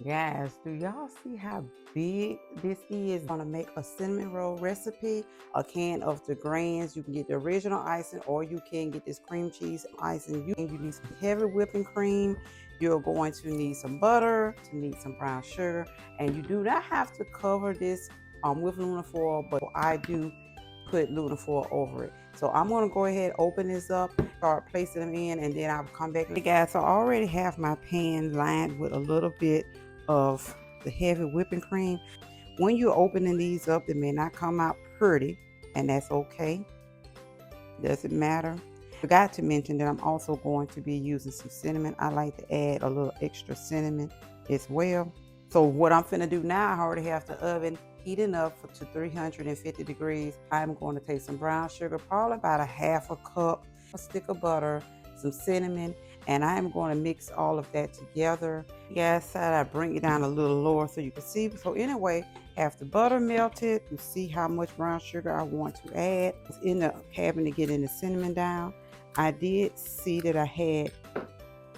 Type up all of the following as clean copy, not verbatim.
Guys, do y'all see how big this is? Gonna make a cinnamon roll recipe, a can of the Grands. You can get the original icing or you can get this cream cheese icing. You need some heavy whipping cream. You're going to need some butter, to need some brown sugar, and you do not have to cover this with aluminum foil, but I do put aluminum foil over it. So I'm gonna go ahead, open this up, start placing them in, and then I'll come back. Hey guys, so I already have my pan lined with a little bit of the heavy whipping cream. When you're opening these up, it may not come out pretty, and that's okay. Doesn't matter. Forgot to mention that I'm also going to be using some cinnamon. I like to add a little extra cinnamon as well. So what I'm finna do now, I already have the oven heating up to 350 degrees. I'm going to take some brown sugar, probably about a half a cup, a stick of butter, some cinnamon, and I'm going to mix all of that together. Gas side, I bring it down a little lower so you can see. So anyway, after butter melted, you see how much brown sugar I want to add. It's in the cabinet getting the cinnamon down. I did see that I had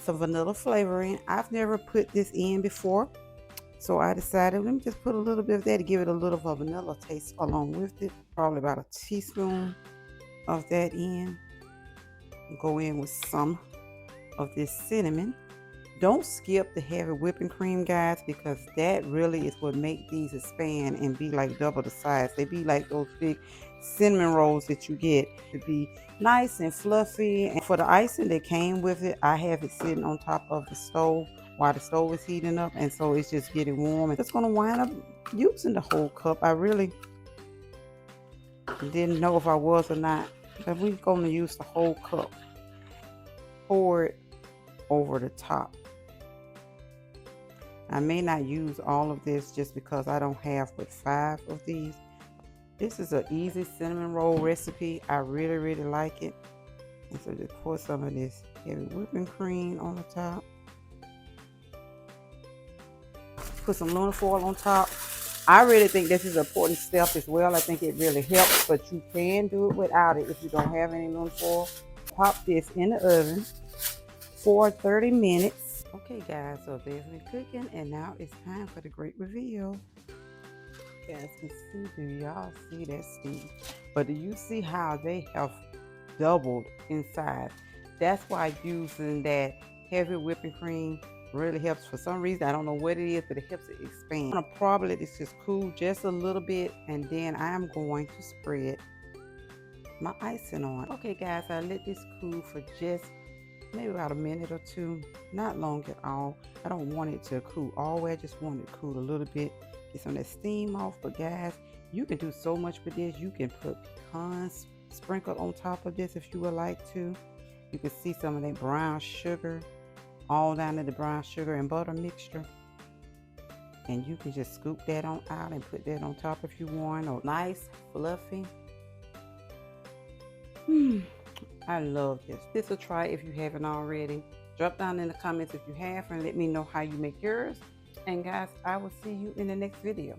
some vanilla flavoring. I've never put this in before, so I decided let me just put a little bit of that to give it a little of a vanilla taste along with it. Probably about a teaspoon of that in. Go in with some of this cinnamon. Don't skip the heavy whipping cream, guys, because that really is what make these expand and be like double the size. They be like those big cinnamon rolls that you get to be nice and fluffy. And for the icing that came with it, I have it sitting on top of the stove while the stove is heating up, and so it's just getting warm. And it's gonna wind up using the whole cup. I really didn't know if I was or not, but we're gonna use the whole cup. Pour it over the top. I may not use all of this just because I don't have but 5 of these. This is an easy cinnamon roll recipe. I really like it. And so just pour some of this heavy whipping cream on the top. Put some aluminum foil on top. I really think this is an important step as well. I think it really helps, but you can do it without it if you don't have any aluminum foil. Pop this in the oven for 30 minutes. Okay guys, so there's been cooking, and now it's time for the great reveal. You guys can see, do y'all see that steam? But do you see how they have doubled in size? That's why using that heavy whipping cream really helps. For some reason, I don't know what it is, but it helps it expand. I'm gonna probably let this just cool just a little bit, and then I'm going to spread my icing on. Okay guys, I let this cool for just maybe about a minute or two, not long at all. I don't want it to cool all the way. I just want it to cool a little bit, get some of that steam off. But guys, you can do so much with this. You can put pecans sprinkled on top of this if you would like to. You can see some of that brown sugar all down in the brown sugar and butter mixture, and you can just scoop that on out and put that on top if you want. Or nice fluffy. I love this. This will try if you haven't already. Drop down in the comments if you have, and let me know how you make yours. And guys, I will see you in the next video.